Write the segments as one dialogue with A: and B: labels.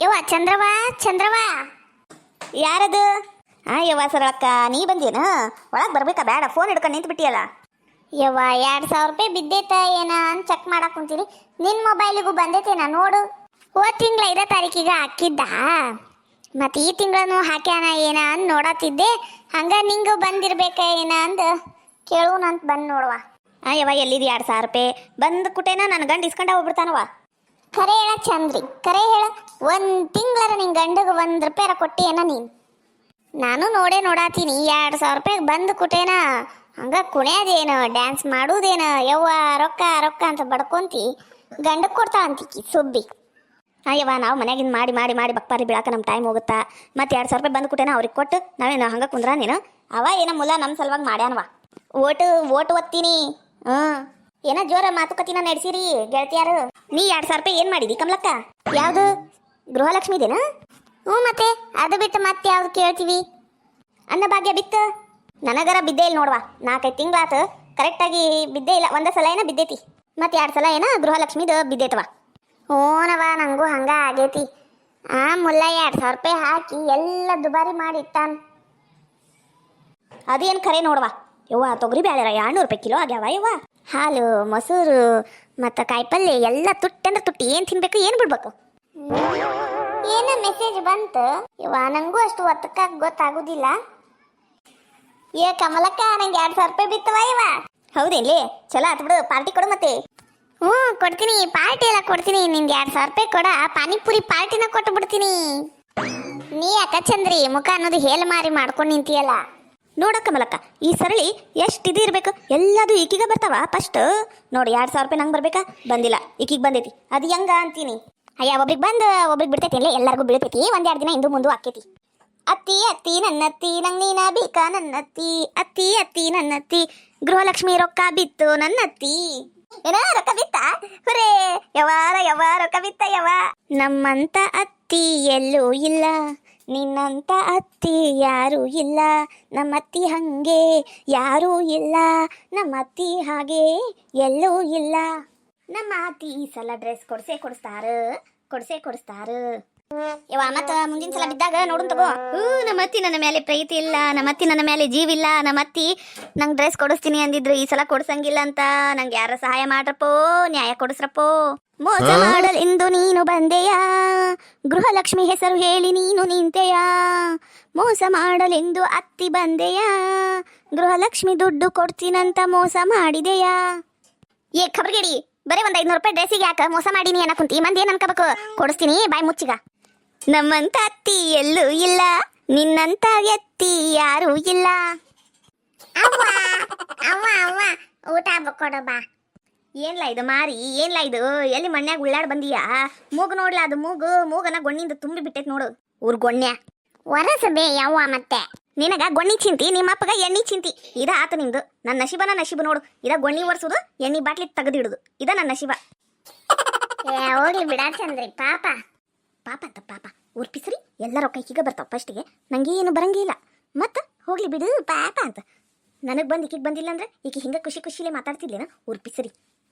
A: ಯವ್ವ ಚಂದ್ರವ ಚಂದ್ರವ.
B: ಯಾರದು? ಯವ್ವ ಸರಳಕ್ಕ, ನೀ ಬಂದೇನ? ಒಳಗೆ ಬರ್ಬೇಕಾ? ಬೇಡ, ಫೋನ್ ಹಿಡ್ಕೊಂಡು ನಿಂತು ಬಿಟ್ಟಿಯಲ್ಲ.
A: ಯವ್ವ 2,000 ರೂಪಾಯಿ ಬಿದ್ದೈತ ಏನ ಅಂತ ಚೆಕ್ ಮಾಡಕ್ ಕುಂತೀನಿ. ನಿನ್ನ ಮೊಬೈಲಿಗೂ ಬಂದೈತೇನ ನೋಡು. ಹೋದ ತಿಂಗಳ 5ನೇ ತಾರೀಕಿಗೆ ಹಾಕಿದ್ದ, ಮತ್ತೆ ಈ ತಿಂಗಳನ್ನು ಹಾಕ್ಯಾನ ಏನ ಅಂದ್ ನೋಡತ್ತಿದ್ದೆ. ಹಂಗ ನಿಂಗೂ ಬಂದಿರ್ಬೇಕ ಏನ ಅಂದ್ ಕೇಳೋಣಂತ ಬಂದ್ ನೋಡುವ.
B: ಯವ್ವ ಎಲ್ಲಿದೆ 2,000 ರೂಪಾಯಿ? ಬಂದ ಕುಟೇನ ನನ್ನ ಗಂಡ ಇಸ್ಕೊಂಡ ಹೋಗ್ಬಿಡ್ತಾನವ.
A: ಕರೆ ಹೇಳ ಚಂದ್ರಿ, ಕರೆ ಹೇಳ. 1 ತಿಂಗಳರ ನಿನ್ ಗಂಡಗೆ 1 ರೂಪಾಯಿ ಕೊಟ್ಟಿ ಏನ ನೀನ್? ನಾನು ನೋಡಾತೀನಿ 2,000 ರೂಪಾಯಿಗೆ ಬಂದು ಕುಟೇನ ಹಂಗ ಕುಣಿಯೋದೇನು, ಡ್ಯಾನ್ಸ್ ಮಾಡುವುದೇನು? ಯವ್ವ ರೊಕ್ಕ ರೊಕ್ಕ ಅಂತ ಬಡ್ಕೊಂತಿ ಗಂಡಕ್ಕೆ ಕೊಡ್ತಾ ಅಂತಿಕ್ಕಿ ಸುಬ್ಬಿ.
B: ಯವ್ವ ನಾವು ಮನ್ಯಾಗಿಂದ ಮಾಡಿ ಮಾಡಿ ಮಾಡಿ ಬಕ್ಪಾರಿ ಬೀಳಾಕ ನಮ್ಮ ಟೈಮ್ ಹೋಗುತ್ತಾ. ಮತ್ತೆ 2,000 ರೂಪಾಯಿ ಬಂದು ಕುಟೇನ ಅವ್ರಿಗೆ ಕೊಟ್ಟು ನಾವೇನು ಹಂಗೆ ಕುಂದ್ರ ನೀನು? ಅವ ಏನ ಮುಲ್ಲ ನಮ್ಮ ಸಲುವಾಗಿ ಮಾಡ್ಯಾನವ. ಓಟು ಒತ್ತೀನಿ. ಏನ ಜೋರ ಮಾತುಕತಿನ ನಡೆಸಿರಿ ಗೆಳತಿಯಾರು. ನೀ 2,000 ರೂಪಾಯಿ ಏನು ಮಾಡಿದಿ ಕಮಲಕ್ಕ?
A: ಯಾವುದು?
B: ಗೃಹಲಕ್ಷ್ಮಿದೇನ?
A: ಹ್ಞೂ, ಮತ್ತೆ ಅದು ಬಿಟ್ಟು ಮತ್ತೆ ಯಾವ್ದು ಕೇಳ್ತೀವಿ?
B: ಅನ್ನಭಾಗ್ಯ ಬಿತ್ತು. ನನಗರ ಬಿದ್ದೇ ಇಲ್ಲ ನೋಡ್ವಾ. 4-5 ತಿಂಗಳಾತು ಕರೆಕ್ಟಾಗಿ ಬಿದ್ದೇ ಇಲ್ಲ. ಒಂದೇ ಸಲ ಏನ ಬಿದ್ದೈತಿ, ಮತ್ತೆ 2 ಸಲ ಏನ ಗೃಹಲಕ್ಷ್ಮಿದು ಬಿದ್ದೈತವ.
A: ಹ್ಞೂನವ, ನಂಗೂ ಹಂಗ ಆಗೈತಿ. ಮುಲ್ಲ 2,000 ರೂಪಾಯಿ ಹಾಕಿ ಎಲ್ಲ ದುಬಾರಿ ಮಾಡಿ ಇಟ್ಟಾನ.
B: ಅದೇನು ಖರೆ ನೋಡ್ವಾ. ಯವ್ವ ತೊಗರಿ ಬೇಳೆ 200 ರೂಪಾಯಿ ಕಿಲೋ ಆಗ್ಯಾವ. ಯವ್ವ
A: ಹಾಲು, ಮೊಸರು, ಮತ್ತು ಕಾಯಿಪಲ್ಯ ಎಲ್ಲ ತುಟ್ಟಿ ಅಂದ್ರೆ ತುಟ್ಟಿ. ಏನು ತಿನ್ಬೇಕು, ಏನು ಬಿಡ್ಬೇಕು? ಏನೋ ಮೆಸೇಜ್ ಬಂತು ಇವ, ನಂಗೂ ಅಷ್ಟು ಒತ್ತಕ್ಕಾಗ ಗೊತ್ತಾಗುದಿಲ್ಲ. ಕಮಲಕ್ಕ, ನಂಗೆ 2,000 ರೂಪಾಯಿ ಬಿತ್ತವ ಇವ.
B: ಹೌದೇನ್ಲಿ? ಚಲೋ ಆತು ಬಿಡು, ಪಾರ್ಟಿ ಕೊಡು ಮತ್ತೆ.
A: ಹ್ಞೂ ಕೊಡ್ತೀನಿ, ಪಾರ್ಟಿ ಎಲ್ಲ ಕೊಡ್ತೀನಿ. ನಿಂಗೆ 2,000 ರೂಪಾಯಿ ಕೊಡ, ಪಾನಿಪುರಿ ಪಾರ್ಟಿನ ಕೊಟ್ಟು ಬಿಡ್ತೀನಿ. ನೀ ಯಾಕ ಚಂದ್ರಿ ಮುಖ ಅನ್ನೋದು ಹೇಲ್ ಮಾರಿ ಮಾಡ್ಕೊಂಡು ನಿಂತಿಯಲ್ಲ.
B: ನೋಡ ಕಮಲಕ್ಕ, ಈ ಸರಳಿ ಎಷ್ಟು ಇದು ಇರ್ಬೇಕು, ಎಲ್ಲದು ಈಕಿಗೆ ಬರ್ತಾವ. ಫಸ್ಟ್ ನೋಡಿ 2,000 ರೂಪಾಯಿ ನಂಗೆ ಬರ್ಬೇಕಾ? ಬಂದಿಲ್ಲ, ಈಕಿಗೆ ಬಂದೈತಿ. ಅದು ಹೆಂಗ ಅಂತೀನಿ?
A: ಒಬ್ರಿಗೆ ಬಂದು ಒಬ್ರಿಗೆ ಬಿಡ್ತೈತಿ, ಇಲ್ಲ ಎಲ್ಲರಿಗೂ ಬೀಳ್ತೈತಿ. 1-2 ದಿನ ಹಿಂದೂ ಮುಂದೆ ಆಕೈತಿ.
B: ಅತ್ತಿ ಅತ್ತಿ ನನ್ನತ್ತಿ ನಂಗೆ ನೀನ ಬೇಕಾ ನನ್ನತ್ತಿ, ಅತ್ತಿ ಅತ್ತಿ ನನ್ನತ್ತಿ ಗೃಹಲಕ್ಷ್ಮಿ ರೊಕ್ಕ ಬಿತ್ತು ನನ್ನತ್ತಿ. ಏನ ರೊಕ್ಕ ಬಿತ್ತ? ಹುರೇ ಯವ್ವ ರೊಕ್ಕ ಬಿತ್ತ ಯವ್ವ. ನಮ್ಮಂತ ಅತ್ತಿ ಎಲ್ಲೂ ಇಲ್ಲ, ನಿನ್ನಂತ ಅತ್ತಿ ಯಾರೂ ಇಲ್ಲ. ನಮ್ಮತ್ತಿ ಹಂಗೆ ಯಾರೂ ಇಲ್ಲ, ನಮ್ಮತ್ತಿ ಹಾಗೆ ಎಲ್ಲೂ ಇಲ್ಲ. ನಮ್ಮ ಅತ್ತಿ ಈ ಸಲ ಡ್ರೆಸ್ ಕೊಡ್ಸ್ತಾರ. ಯವ್ವ ಮತ್ತ ಮುಂದಿನ ಸಲ ಬಿದ್ದಾಗ ನೋಡು ತಗೋ. ನಮ್ಮತ್ತಿ ನನ್ನ ಮೇಲೆ ಪ್ರೀತಿ ಇಲ್ಲ, ನಮ್ಮತ್ತಿ ನನ್ನ ಮೇಲೆ ಜೀವಿಲ್ಲ. ನಮ್ಮತ್ತಿ ನಂಗೆ ಡ್ರೆಸ್ ಕೊಡಿಸ್ತೀನಿ ಅಂದಿದ್ರು, ಈ ಸಲ ಕೊಡ್ಸಂಗಿಲ್ಲ ಅಂತ. ನಂಗೆ ಯಾರ ಸಹಾಯ ಮಾಡ್ರಪ್ಪೋ, ನ್ಯಾಯ ಕೊಡಿಸ್ರಪ್ಪೋ. ಮೋಸ ಮಾಡಲ್ ಇಂದು ನೀನು ಬಂದೆಯಾ, ಗೃಹಲಕ್ಷ್ಮಿ ಹೆಸರು ಹೇಳಿ ನೀನು ನಿಂತೆಯಾ. ಮೋಸ ಮಾಡಲೆಂದು ಅತ್ತಿ ಬಂದೆಯಾ, ಗೃಹಲಕ್ಷ್ಮಿ ದುಡ್ಡು ಕೊಡ್ತೀನಂತ ಮೋಸ ಮಾಡಿದೆಯಾ. ಖಬರ್ಗೇಡಿ, ಬರೀ 500 ರೂಪಾಯಿ ಡ್ರೆಸ್ಸಿಗೆ ಯಾಕೆ ಮೋಸ ಮಾಡೀನಿ ಅನ್ನ ಕುಂತಿ? ಮಂದಿ ಏನ್ ಅನ್ಕೋಬೇಕು? ಕೊಡಿಸ್ತೀನಿ, ಬಾಯ್ ಮುಚ್ಚಿಗ. ನಮ್ಮಂತ ಅತ್ತಿ ಎಲ್ಲೂ ಇಲ್ಲ, ನಿನ್ನಂತ ಎತ್ತಿ ಯಾರೂ ಇಲ್ಲ.
A: ಅವ್ವ ಅವ್ವ ಅವ್ವ ಊಟ ಕೊಡ ಬಾ.
B: ಏನ್ಲ ಇದು ಮಾರಿ, ಏನ್ಲ ಇದು? ಎಲ್ಲಿ ಮಣ್ಯಾಗ ಉಳ್ಳಾಡ್ ಬಂದೀಯಾ? ಮೂಗು ನೋಡ್ಲ, ಅದು ಮೂಗನ ಗೊಣ್ಣಿಂದ ತುಂಬಿ ಬಿಟ್ಟೈತಿ ನೋಡು. ಊರ್ ಗೊಣ್ಯ
A: ಒರಸಬೇ ಯವ್ವ. ಮತ್ತೆ
B: ನಿನಗ ಗೊಣ್ಣಿ ಚಿಂತಿ, ನಿಮ್ಮಪ್ಪಗ ಎಣ್ಣಿ ಚಿಂತಿ. ಇದ ಆತ ನಿಮ್ದು. ನನ್ನ ನಶೀಬ ನೋಡು. ಇದ ಗೊಣ್ಣಿ ಒರ್ಸುದು, ಎಣ್ಣಿ ಬಾಟ್ಲಿ ತೆಗೆದಿಡುದು. ಇದ ನನ್ನ ನಶೀಬ.
A: ಹೋಗ್ಲಿ ಬಿಡ ಚಂದ್ರಿ, ಪಾಪ
B: ಅಂತ ಪಾಪ. ಊರ್ ಪಿಸ್ರಿ ಎಲ್ಲ ರೊಕ್ಕ ಈಕಿಗೆ ಬರ್ತಾವ. ಫಸ್ಟಿಗೆ ನಂಗೆ ಏನು ಬರಂಗಿಲ್ಲ, ಮತ್ತ ಹೋಗ್ಲಿ ಬಿಡು ಪಾಪ ಅಂತ. ನನಗ್ ಬಂದು ಈಕಿಗೆ ಬಂದಿಲ್ಲ ಅಂದ್ರೆ ಈಕಿ ಹಿಂಗ ಖುಷಿಲೇ ಮಾತಾಡ್ತಿದ್ಲೇನ? ಊರ್ ಪಿಸ್ರಿ.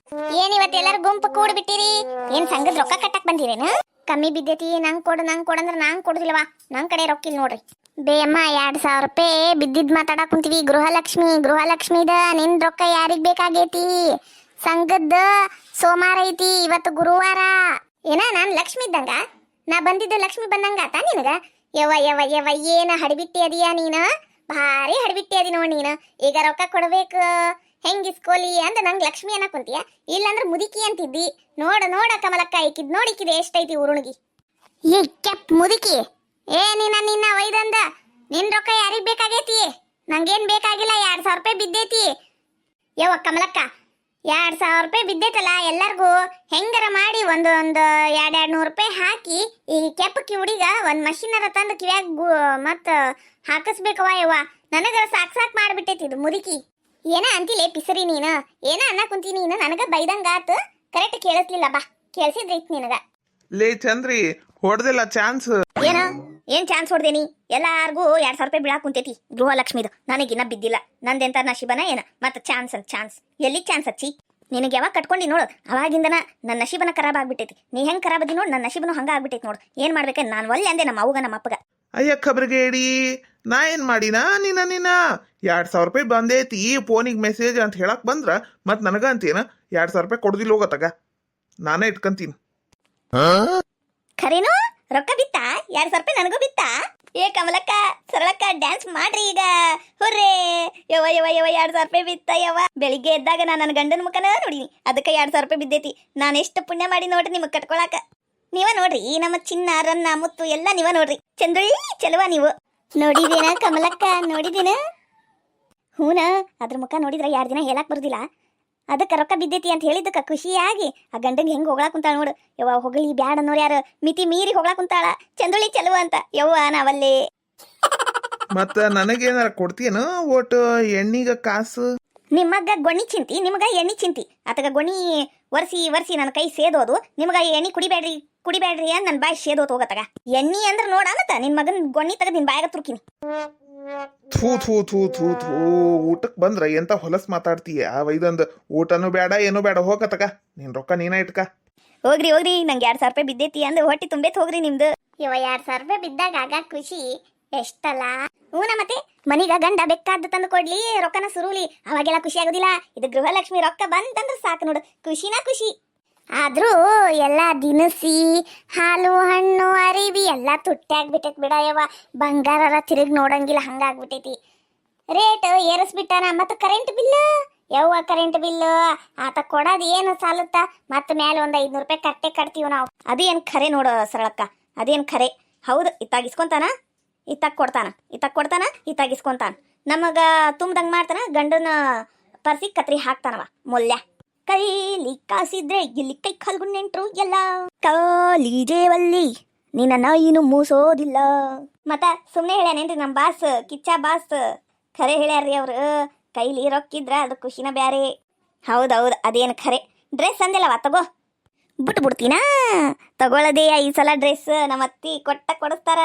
A: ಏನ್ ಇವತ್ತು ಎಲ್ಲರೂ ಗುಂಪು ಕೂಡ್ಬಿಟ್ಟಿರಿ? ಏನ್ ಸಂಘದ ರೊಕ್ಕ ಕಟ್ಟಕ್ ಬಂದಿರೇನ? ಕಮ್ಮಿ ಬಿದ್ದೈತಿ, ನಂಗೆ ಕೊಡು ಅಂದ್ರೆ ನಂಗೆ ಕೊಡುದಿಲ್ಲವಾ. ನನ್ ಕಡೆ ರೊಕ್ಕ ಇಲ್ಲ ನೋಡ್ರಿ. ಬೇಯಮ್ಮ 2,000 ರೂಪಾಯಿ ಬಿದ್ದಿದ್ ಮಾತಾಡಕ್ ಕುಂತೀವಿ. ಗೃಹಲಕ್ಷ್ಮಿದ ನಿನ್ ರೊಕ್ಕ ಯಾರಿಗ್ ಬೇಕಾಗೈತಿ? ಸಂಘದ ಸೋಮವಾರ ಐತಿ, ಇವತ್ತು ಗುರುವಾರ. ಏನ ನಾನ್ ಲಕ್ಷ್ಮಿ ಇದ್ದಂಗ? ನಾ ಬಂದಿದ್ದು ಲಕ್ಷ್ಮಿ ಬಂದಂಗ ಆತ ನಿನಗ? ಯವ್ವ ಏನ ಹಡಿಬಿಟ್ಟಿ ಅದೀಯ ನೀನು? ಭಾರಿ ಹಡಿಬಿಟ್ಟಿ ಅದಿ ನೋಡ್ ನೀನು. ಈಗ ರೊಕ್ಕ ಕೊಡ್ಬೇಕು, ಹೆಂಗಿಸ್ಕೋಲಿ ಅಂತ ನಂಗೆ ಲಕ್ಷ್ಮಿ ಅನ್ನಕ್ ಕುಂತೀಯ? ಇಲ್ಲಾಂದ್ರೆ ಮುದುಕಿ ಅಂತಿದ್ದಿ. ನೋಡ ಕಮಲಕ್ಕ, ಈಕಿದ್ ನೋಡಿಕಿದೆ ಎಷ್ಟೈತಿ ಉರುಣಿಗಿ. ಈ ಕೆಪ್ ಮುದುಕಿ, ನಿನ್ನ ಒಯ್ದಂದ ನಿನ್ ರೊಕ್ಕ ಯಾರಿಗ್ ಬೇಕಾಗೈತಿ? ನಂಗೇನ್ ಬೇಕಾಗಿಲ್ಲ. 2,000 ರೂಪಾಯಿ ಬಿದ್ದೈತಿ. ಯವ್ವ ಕಮಲಕ್ಕ, 2,000 ರೂಪಾಯಿ ಬಿದ್ದೈತಲ್ಲ, ಎಲ್ಲರಿಗೂ ಹೆಂಗಾರ ಮಾಡಿ ಒಂದು 200 ರೂಪಾಯಿ ಹಾಕಿ ಈ ಕೆಪ್ಪಕ್ಕಿ ಹುಡಿಗ ಒಂದು ಮಷೀನರ ತಂದು ಕಿವ್ಯಾಗ ಮತ್ತು ಹಾಕಿಸ್ಬೇಕವ. ಯವ್ವ ನನಗರ ಸಾಕ್ ಮಾಡಿಬಿಟ್ಟೈತಿ ಇದು ಮುದುಕಿ. ಏನ ಅಂತಿಲೇ ಪಿಸರಿ ನೀನು? ಏನ ಅನ್ನ ಕುಂತಿ ನೀನು? ನನಗ ಬೈದಂಗಾತು, ಕರೆಕ್ಟ್ ಕೇಳಿಸ್ಲಿಲ್ಲ. ಬಾ ಕೇಳಿಸಿದ್ರೈತಿ ನಿನಗ.
C: ಲೇ ಚಂದ್ರಿ, ಹೊಡೆದಿಲ್ಲ ಚಾನ್ಸ್.
B: ಏನ್ ಚಾನ್ಸ್ ಹೊಡ್ದೇನಿ? ಎಲ್ಲಾರ್ಗೂ 2,000 ರೂಪಾಯಿ ಬೀಳಾಕ್ ಕುಂತೈತಿ ಗೃಹಲಕ್ಷ್ಮಿದು. ನನಗಿನ್ನ ಬಿದ್ದಿಲ್ಲ. ನಂದೆಂತ ನಶೀಬನ ಏನ? ಮತ್ತ ಚಾನ್ಸ್ ಎಲ್ಲಿ ಚಾನ್ಸ್ ಹಚ್ಚಿ? ನಿನಗೆ ಯಾವಾಗ ಕಟ್ಕೊಂಡಿ ನೋಡು ಅವಾಗಿಂದನ ನನ್ನ ನಶೀಬನ ಖರಾಬ್ ಆಗ್ಬಿಟ್ಟೈತಿ. ನೀ ಹೆಂಗ್ ಖರಾಬ್ ಅದಿ ನೋಡು, ನನ್ನ ನಶೀಬನು ಹಂಗ ಆಗ್ಬಿಟ್ಟೈತಿ ನೋಡು. ಏನ್ ಮಾಡ್ಬೇಕ ನಾನು ಒಲ್ಲೆ ಅಂದೆ ನಮ್ಮ ಅವ್ಗ ನಮ್ಮ ಅಪ್ಪಗ.
C: ಅಯ್ಯ ಖಬ್ರಿಗೇಡಿ, ನಾ ಏನ್ ಮಾಡಿನಾ ನಿನ್ನ 2,000 ರೂಪಾಯಿ ಬಂದೈತಿ ಫೋನಿಗೆ ಮೆಸೇಜ್ ಅಂತ ಹೇಳಕ್ ಬಂದ್ರ ಮತ್ ನನಗ ಅಂತೇನ 2,000 ರೂಪಾಯಿ ಕೊಡುದಿಲ್ಲ ಹೋಗತ್ತಾಗ, ನಾನೇ ಇಟ್ಕಂತೀನಿ.
B: ಖರೇನು ರೊಕ್ಕ ಬಿತ್ತಾ? 2,000 ರೂಪಾಯಿ ನನಗೂ ಬಿತ್ತಾ? ಏ ಕಮಲಕ್ಕ ಸರಳಕ್ಕ ಡ್ಯಾನ್ಸ್ ಮಾಡ್ರಿ ಈಗ, ಹುರ್ರೇ. ಯವ್ವ ಯವ್ವ ಯವ್ವ 2,000 ರೂಪಾಯಿ ಬಿತ್ತ ಯವ್ವ. ಬೆಳಿಗ್ಗೆ ಎದ್ದಾಗ ನಾನು ನನ್ನ ಗಂಡನ ಮುಖನ ನೋಡಿನಿ, ಅದಕ್ಕೆ 2,000 ರೂಪಾಯಿ ಬಿದ್ದೈತಿ. ನಾನು ಎಷ್ಟು ಪುಣ್ಯ ಮಾಡಿ ನೋಡ್ರಿ ನಿಮಗೆ ಕಟ್ಕೊಳಕ. ನೀವ ನೋಡ್ರಿ ನಮ್ಮ ಚಿನ್ನ ರನ್ನ ಮುತ್ತು ಎಲ್ಲ ನೀವ ನೋಡ್ರಿ. ಚಂದ್ರಳ್ಳಿ ಚಲುವ ನೀವು. ನೋಡಿದೇನ ಕಮಲಕ್ಕ, ನೋಡಿದೇನ? ಹೂನ, ಅದ್ರ ಮುಖ ನೋಡಿದ್ರ 2 ದಿನ ಹೇಳಕ್ ಬರುದಿಲ್ಲ. ಅದಕ್ಕೆ ರೊಕ್ಕ ಬಿದ್ದೈತಿ ಅಂತ ಹೇಳಿದ್ದಕ್ಕ ಖುಷಿಯಾಗಿ ಆ ಗಂಡಂಗೆ ಹೆಂಗ್ ಹೋಗ್ಲಾಕ್ ಕುಂತಾಳ ನೋಡು. ಯವ್ವ ಹೊಗಳಿ ಬ್ಯಾಡ ಅನ್ನೋರು ಯಾರು, ಮಿತಿ ಮೀರಿ ಹೋಗ್ಲಾಕ್ ಕುಂತಾಳ. ಚಂದ್ರಳ್ಳಿ ಚಲುವ ಅಂತ. ಯವ್ವ ನಾವಲ್ಲೇ.
C: ಮತ್ತ ನನಗೇನಾರ ಕೊಡ್ತೀಯನ ಒಟ್ಟು ಎಣ್ಣಿಗ ಕಾಸು?
B: ನಿಮ್ಮಗ ಗೊಣ್ಣಿ ಚಿಂತಿ, ನಿಮಗ ಎಣ್ಣಿ ಚಿಂತಿ. ಆತಗ ಗೊಣ್ಣಿ ವರ್ಸಿ ನನ್ನ ಕೈ ಸೇದೋದು, ನಿಮಗ ಎಣ್ಣಿ ಕುಡಿಬೇಡ್ರಿ ಅಂತ ನನ್ನ ಬಾಯಿ ಸೇದೋದು ಹೋಗತ್ತಾಗ. ಎಣ್ಣಿ ಅಂದ್ರೆ ನೋಡ ಮತ್ತ ನಿನ್ ಮಗನ್ ಗೊಣ್ಣಿ ತಗದ್ ನಿನ್ ಬಾಯಾಗ ತುರ್ಕಿನಿ.
C: ಥೂ ಥೂ ಥೂ ಥೂ ಥೂ, ಊಟಕ್ ಬಂದ್ರ ಎಂತ ಹೊಲಸ್ ಮಾತಾಡ್ತೀಯ. ಇದೊಂದು ಊಟನೂ ಬೇಡ ಏನೂ ಬೇಡ, ಹೋಗತ್ತಕ ನಿನ್ ರೊಕ್ಕ ನೀನ ಇಟ್ಕ.
B: ಹೋಗ್ರಿ ನಂಗೆ 2,000 ರೂಪಾಯಿ ಬಿದ್ದೈತಿ ಅಂದ್ರೆ ಹೊಟ್ಟಿ ತುಂಬೈತ್ ಹೋಗ್ರಿ ನಿಮ್ದು.
A: ಇವ 2,000 ರೂಪಾಯಿ ಬಿದ್ದಾಗ ಆಗ ಖುಷಿ ಎಷ್ಟಲ್ಲ.
B: ಹೂನ ಮತ್ತೆ ಮನಿಗ ಗಂಡ ಬೇಕಾದ್ದು ತಂದು ಕೊಡ್ಲಿ, ರೊಕ್ಕನ ಸುರುಲಿ, ಅವಾಗೆಲ್ಲ ಖುಷಿ ಆಗುದಿಲ್ಲ. ಇದು ಗೃಹಲಕ್ಷ್ಮಿ ರೊಕ್ಕ ಬಂತಂದ್ರೆ ಸಾಕು ನೋಡು, ಖುಷಿನ ಖುಷಿ.
A: ಆದ್ರೂ ಎಲ್ಲ ದಿನಸಿ ಹಾಲು ಹಣ್ಣು ಅರಿವಿ ಎಲ್ಲ ತುಟ್ಟಾಗ್ಬಿಟ್ಟೈತಿ ಬಿಡಯವ್ವ. ಬಂಗಾರರ ತಿರುಗಿ ನೋಡಂಗಿಲ್ಲ ಹಂಗಾಗ್ಬಿಟ್ಟೈತಿ. ರೇಟ್ ಏರಿಸ್ಬಿಟ್ಟಾನ. ಮತ್ತು ಕರೆಂಟ್ ಬಿಲ್ ಯವ್ವ, ಕರೆಂಟ್ ಬಿಲ್ ಆತ ಕೊಡೋದು ಏನು ಸಾಲುತ್ತ? ಮತ್ತೆ ಮೇಲೆ ಒಂದು 500 ರೂಪಾಯಿ ಕಟ್ತೀವಿ ನಾವು.
B: ಅದೇನು ಖರೆ ನೋಡು ಸರಳಕ್ಕ, ಅದೇನು ಖರೆ. ಹೌದು, ಇತ್ತಾಗಿಸ್ಕೊಂತಾನ, ಇತ್ತಾಗಿಸ್ಕೊಂತಾನ. ನಮಗ ತುಂಬ್ದಂಗೆ ಮಾಡ್ತಾನ, ಗಂಡನ ಪರ್ಸಿ ಕತ್ರಿ ಹಾಕ್ತಾನವ ಮೊಲ್ಯ. ಕೈಲಿ ಕಾಸಿದ್ರೆ ಇಲ್ಲಿ ಕೈ ಕಲ್ಗುಂಡೆಂಟ್ರು ಎಲ್ಲ ಕಾಲಿಜೇವಲ್ಲಿ ನಿನ್ನ ನಾಯಿನು ಮೂಸೋದಿಲ್ಲ. ಮತ್ತ ಸುಮ್ಮನೆ ಹೇಳ್ಯಾನೇನ್ರಿ ನಮ್ಮ ಬಾಸ್, ಕಿಚ್ಚ ಬಾಸ್ ಖರೆ ಹೇಳ್ಯಾರ್ರಿ ಅವ್ರು. ಕೈಲಿ ರೊಕ್ಕಿದ್ರ ಅದು ಖುಷಿನ ಬ್ಯಾರೆ. ಹೌದೌದು, ಅದೇನು ಖರೆ. ಡ್ರೆಸ್ ಅಂದಿಲ್ಲವ, ತಗೋ. ಬಿಡ್ತೀನಾ? ತಗೊಳ್ಳೋದೇ ಈ ಸಲ ಡ್ರೆಸ್ ನಮ್ಮ ಅತ್ತಿ ಕೊಡಿಸ್ತಾರ.